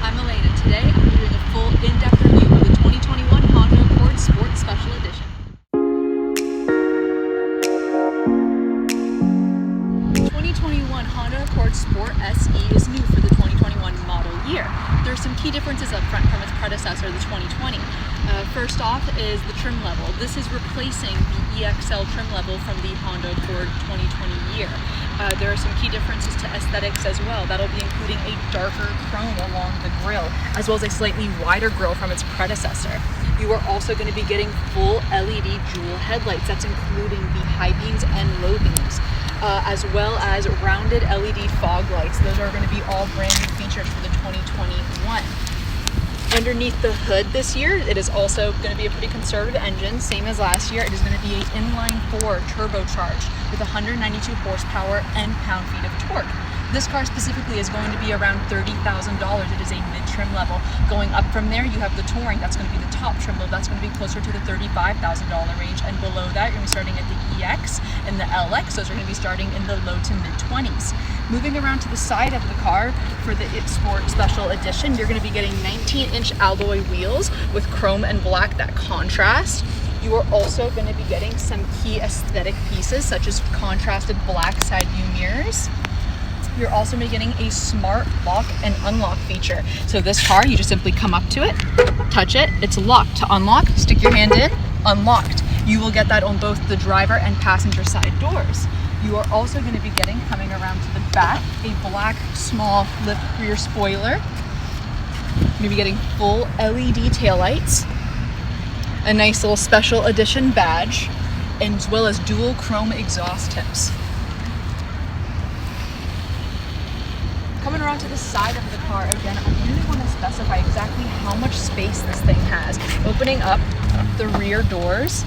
I'm Elaine, and today I'm doing a full in-depth review of the 2021 Honda Accord Sport Special Edition. 2021 Honda Accord Sport SE is new for the 2021 model year. There are some key differences up front from its predecessor, the 2020. First off is the trim level. This is replacing the EXL trim level from the Honda Accord 2020 year. There are some key differences to aesthetics as well. That'll be including a darker chrome along the grille, as well as a slightly wider grille from its predecessor. You are also going to be getting full LED dual headlights. That's including the high beams and low beams, as well as rounded LED fog lights. Those are going to be all brand new features for the 2021. Underneath the hood this year, it is also going to be a pretty conservative engine, same as last year. It is going to be an inline-4 turbocharged with 192 horsepower and pound-feet of torque. This car specifically is going to be around $30,000. It is a mid-trim level. Going up from there, you have the Touring. That's going to be the top trim level. That's going to be closer to the $35,000 range. And below that, you're going to be starting at the EX and the LX. Those are going to be starting in the low to mid-20s. Moving around to the side of the car for the Sport Special Edition, you're going to be getting 19-inch alloy wheels with chrome and black that contrast. You are also going to be getting some key aesthetic pieces such as contrasted black side view mirrors. You're also going to be getting a smart lock and unlock feature. So this car, you just simply come up to it, touch it, it's locked. To unlock, stick your hand in, unlocked. You will get that on both the driver and passenger side doors. You are also going to be getting, coming around to the back, a black small lift rear spoiler. You're going to be getting full LED taillights, a nice little special edition badge, as well as dual chrome exhaust tips. Coming around to the side of the car, again, I really want to specify exactly how much space this thing has. Opening up the rear doors,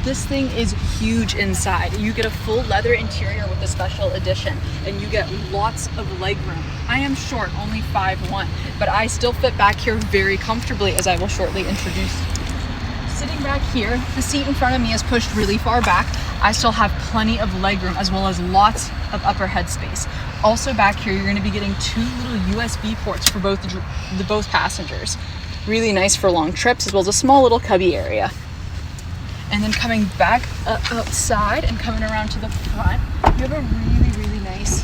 this thing is huge inside. You get a full leather interior with the special edition, and you get lots of legroom. I am short, only 5'1", but I still fit back here very comfortably, as I will shortly introduce. Sitting back here, the seat in front of me is pushed really far back. I still have plenty of legroom, as well as lots of upper headspace. Also back here, you're going to be getting two little USB ports for both passengers. Really nice for long trips, as well as a small little cubby area. And then coming back outside and coming around to the front, you have a really nice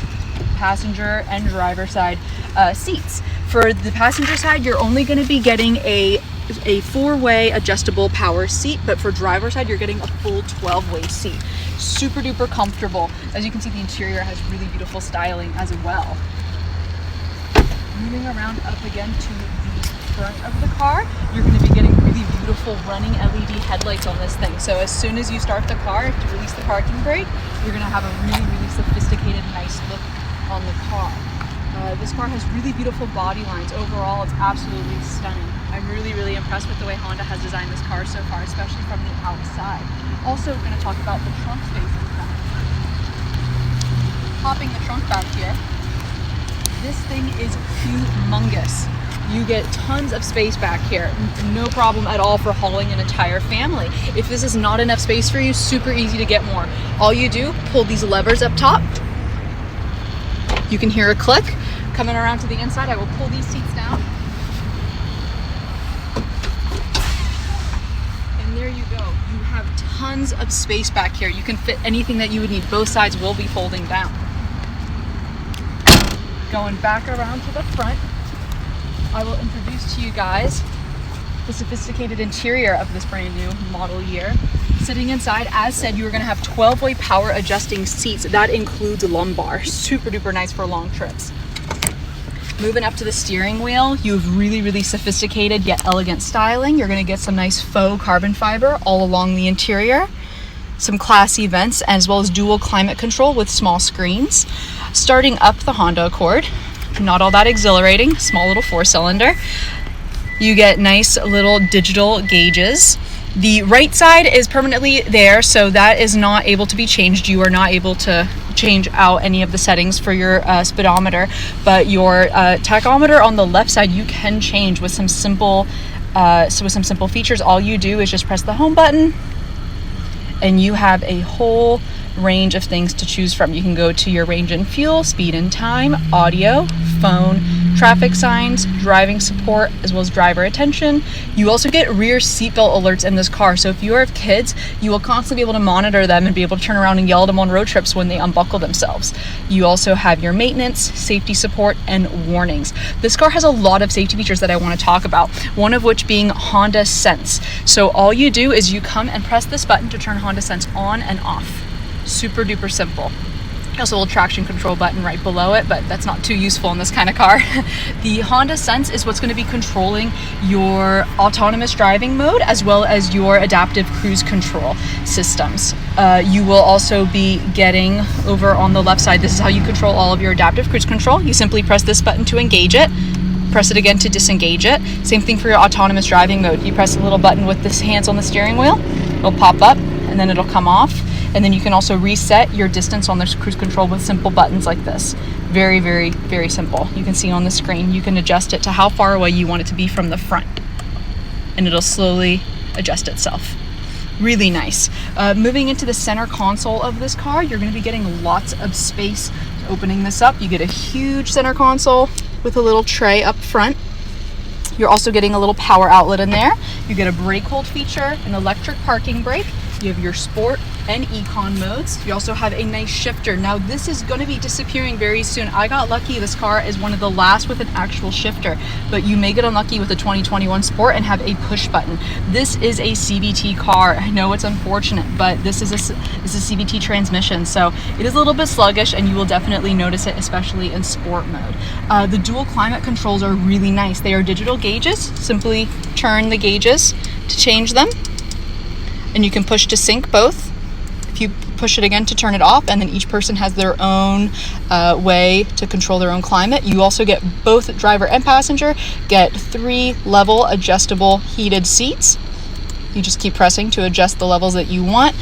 passenger and driver side seats. For the passenger side, you're only going to be getting a 4-way adjustable power seat, but for driver side, you're getting a full 12-way seat. Super duper comfortable. As you can see, the interior has really beautiful styling as well. Moving around up again to the front of the car, you're going to be getting really beautiful running LED headlights on this thing. So as soon as you start the car, to release the parking brake, you're going to have a really sophisticated, nice look on the car. This car has really beautiful body lines. Overall, it's absolutely stunning. I'm really impressed with the way Honda has designed this car so far, especially from the outside. Also, we're going to talk about the trunk space in front. Popping the trunk back here, this thing is humongous. You get tons of space back here. No problem at all for hauling an entire family. If this is not enough space for you, super easy to get more. All you do, pull these levers up top. You can hear a click. Coming around to the inside, I will pull these seats down. And there you go. You have tons of space back here. You can fit anything that you would need. Both sides will be folding down. Going back around to the front, I will introduce to you guys the sophisticated interior of this brand new model year. Sitting inside, as said, you are going to have 12-way power adjusting seats. That includes lumbar. Super duper nice for long trips. Moving up to the steering wheel, you have really sophisticated yet elegant styling. You're going to get some nice faux carbon fiber all along the interior. Some classy vents, as well as dual climate control with small screens. Starting up the Honda Accord, not all that exhilarating, small little 4-cylinder. You get nice little digital gauges. The right side is permanently there, so that is not able to be changed. You are not able to change out any of the settings for your speedometer, but your tachometer on the left side you can change with some simple features. All you do is just press the home button, and you have a whole range of things to choose from. You can go to your range and fuel, speed and time, audio, phone, traffic signs, driving support, as well as driver attention. You also get rear seatbelt alerts in this car. So if you have kids, you will constantly be able to monitor them and be able to turn around and yell at them on road trips when they unbuckle themselves. You also have your maintenance, safety support, and warnings. This car has a lot of safety features that I want to talk about, one of which being Honda Sense. So all you do is you come and press this button to turn Honda Sense on and off. Super duper simple. Also a little traction control button right below it, but that's not too useful in this kind of car. The Honda Sense is what's going to be controlling your autonomous driving mode as well as your adaptive cruise control systems. You will also be getting over on the left side, this is how you control all of your adaptive cruise control. You simply press this button to engage it, press it again to disengage it. Same thing for your autonomous driving mode. You press a little button with the hands on the steering wheel, it'll pop up and then it'll come off. And then you can also reset your distance on this cruise control with simple buttons like this. Very, very, very simple. You can see on the screen, you can adjust it to how far away you want it to be from the front. And it'll slowly adjust itself. Really nice. Moving into the center console of this car, you're gonna be getting lots of space. Opening this up, you get a huge center console with a little tray up front. You're also getting a little power outlet in there. You get a brake hold feature, an electric parking brake. You have your sport and econ modes. You also have a nice shifter. Now this is going to be disappearing very soon. I got lucky, this car is one of the last with an actual shifter, but you may get unlucky with a 2021 Sport and have a push button. This is a CVT car. I know it's unfortunate, but this is a CVT transmission, so it is a little bit sluggish and you will definitely notice it, especially in sport mode. The dual climate controls are really nice. They are digital gauges. Simply turn the gauges to change them. And you can push to sync both. If you push it again to turn it off, and then each person has their own way to control their own climate. You also get both driver and passenger, get 3 level adjustable heated seats. You just keep pressing to adjust the levels that you want.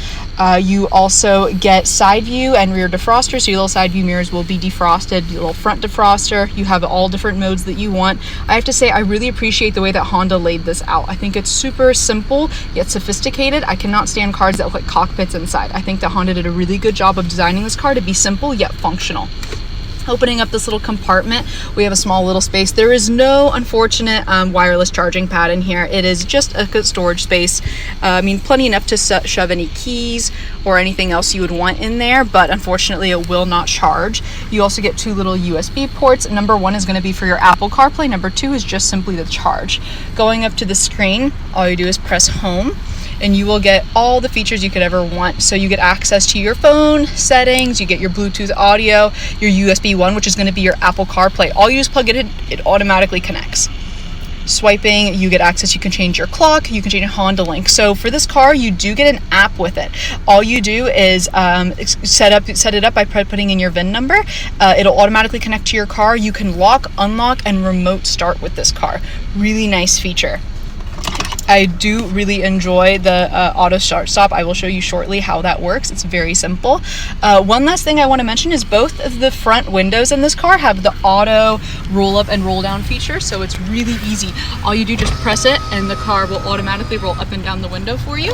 You also get side view and rear defroster, so your little side view mirrors will be defrosted, your little front defroster. You have all different modes that you want. I have to say, I really appreciate the way that Honda laid this out. I think it's super simple yet sophisticated. I cannot stand cars that look like cockpits inside. I think that Honda did a really good job of designing this car to be simple yet functional. Opening up this little compartment, we have a small little space. There is no unfortunate wireless charging pad in here. It is just a good storage space. I mean, plenty enough to shove any keys or anything else you would want in there, but unfortunately it will not charge. You also get 2 little USB ports. Number 1 is going to be for your Apple CarPlay. Number 2 is just simply the charge. Going up to the screen, all you do is press home, and you will get all the features you could ever want. So you get access to your phone settings, you get your Bluetooth audio, your USB 1, which is going to be your Apple CarPlay. All you just plug it in, it automatically connects. Swiping, you get access, you can change your clock, you can change your Honda Link. So for this car, you do get an app with it. All you do is set it up by putting in your VIN number. It'll automatically connect to your car. You can lock, unlock, and remote start with this car. Really nice feature. I do really enjoy the auto stop. I will show you shortly how that works. It's very simple. One last thing I want to mention is both of the front windows in this car have the auto roll up and roll down feature, so it's really easy. All you do, just press it and the car will automatically roll up and down the window for you.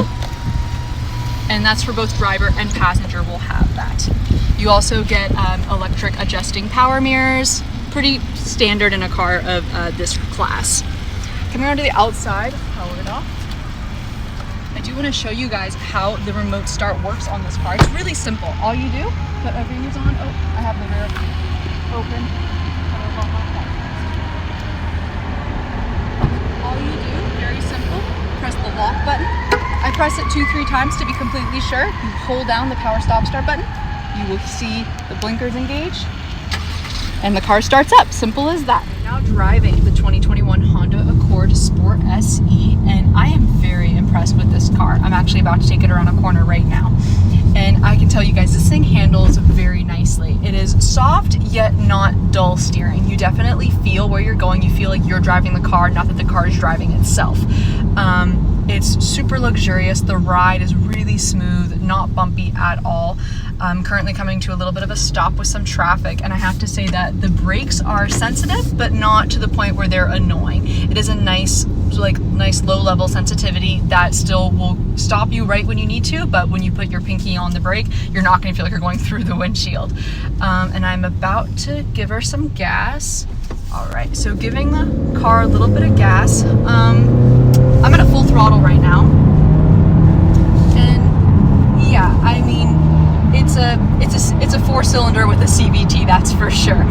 And that's for both driver and passenger will have that. You also get electric adjusting power mirrors, pretty standard in a car of this class. Coming around to the outside, power it off. I do want to show you guys how the remote start works on this car. It's really simple. All you do, put everything's on. Oh, I have the rear open. All you do, very simple, press the lock button. I press it 2-3 times to be completely sure. You hold down the power stop start button. You will see the blinkers engage. And the car starts up. Simple as that. I'm now driving the 2021 Honda Accord Sport SE, and I am very impressed with this car. I'm actually about to take it around a corner right now. And I can tell you guys, this thing handles very nicely. It is soft, yet not dull steering. You definitely feel where you're going. You feel like you're driving the car, not that the car is driving itself. It's super luxurious. The ride is really smooth, not bumpy at all. I'm currently coming to a little bit of a stop with some traffic, and I have to say that the brakes are sensitive, but not to the point where they're annoying. It is a nice low-level sensitivity that still will stop you right when you need to, but when you put your pinky on the brake, you're not going to feel like you're going through the windshield. And I'm about to give her some gas. All right, so giving the car a little bit of gas. I'm at a full throttle right now. And yeah, I mean, it's a 4-cylinder with a CVT, that's for sure.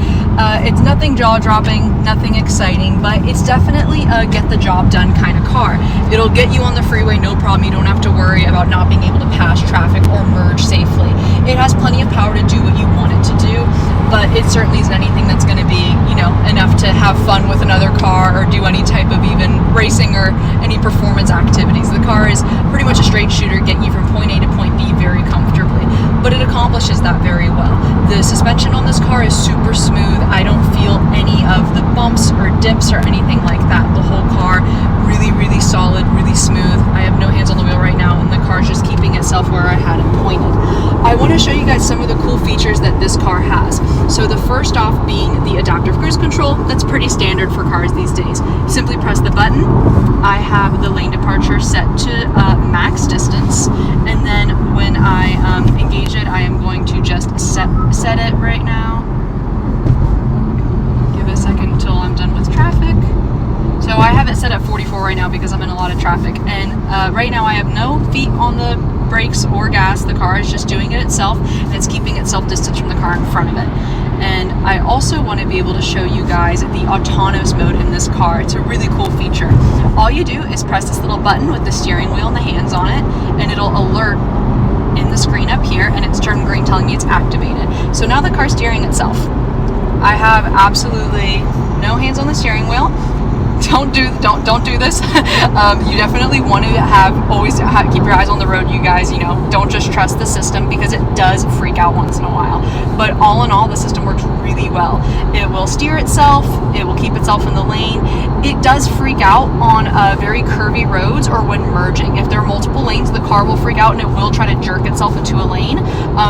It's nothing jaw-dropping, nothing exciting, but it's definitely a get-the-job-done kind of car. It'll get you on the freeway, no problem. You don't have to worry about not being able to pass traffic or merge safely. It has plenty of power to do what you want it to do, but it certainly isn't anything that's going to be, you know, enough to have fun with another car or do any type of even racing or any performance activities. The car is pretty much a straight shooter, getting you from point A to point B very comfortably, but it accomplishes that very well. The suspension on this car is super smooth. I don't feel any of the bumps or dips or anything like that. The whole car really, really solid, really smooth. I have no hands on the wheel right now, and the car's just keeping itself where I had it pointed. I want to show you guys some of the cool features that this car has. So the first off being the adaptive cruise control. That's pretty standard for cars these days. Simply press the button. I have the lane departure set to max distance, and then when I engage it, I am going to just set it right now. Give it a second until I'm done with traffic. So I have it set at 44 right now because I'm in a lot of traffic, and right now I have no feet on the brakes or gas. The car is just doing it itself, and it's keeping itself distanced from the car in front of it. And I also want to be able to show you guys the autonomous mode in this car. It's a really cool feature. All you do is press this little button with the steering wheel and the hands on it, and it'll alert in the screen up here, and it's turned green telling me it's activated. So now the car's steering itself. I have absolutely no hands on the steering wheel. Don't do this. You definitely want to always keep your eyes on the road, you guys. You know, don't just trust the system because it does freak out once in a while. But all in all, the system works really well. It will steer itself. It will keep itself in the lane. It does freak out on very curvy roads or when merging. If there are multiple lanes, the car will freak out and it will try to jerk itself into a lane.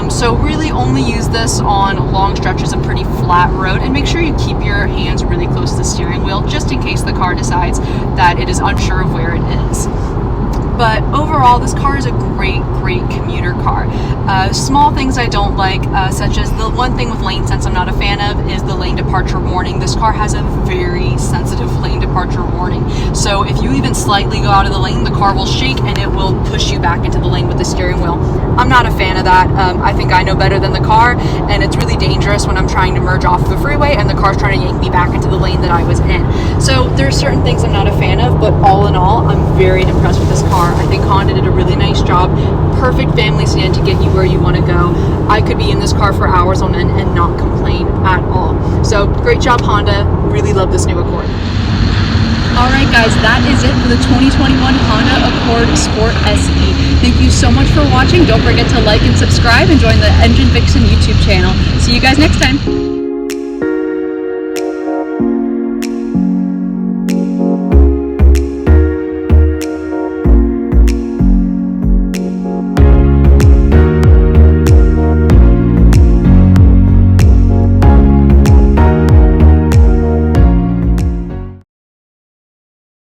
So really only use this on long stretches of pretty flat road, and make sure you keep your hands really close to the steering wheel just in case the car decides that it is unsure of where it is. But overall, this car is a great commuter car. Small things I don't like, such as the one thing with lane sense I'm not a fan of, is the lane departure warning. This car has a very sensitive lane departure warning. So if you even slightly go out of the lane, the car will shake and it will push you back into the lane with the steering wheel. I'm not a fan of that. I think I know better than the car, and it's really dangerous when I'm trying to merge off the freeway and the car's trying to yank me back into the lane that I was in. So there's certain things I'm not a fan of, but all in all, I'm very impressed with this car. I think Honda did a really nice job. Perfect family sedan to get you where you want to go. I could be in this car for hours on end and not complain at all. So great job, Honda. Really love this new Accord. Alright guys, that is it for the 2021 Honda Accord Sport SE. Thank you so much for watching. Don't forget to like and subscribe and join the Engine Vixen YouTube channel. See you guys next time.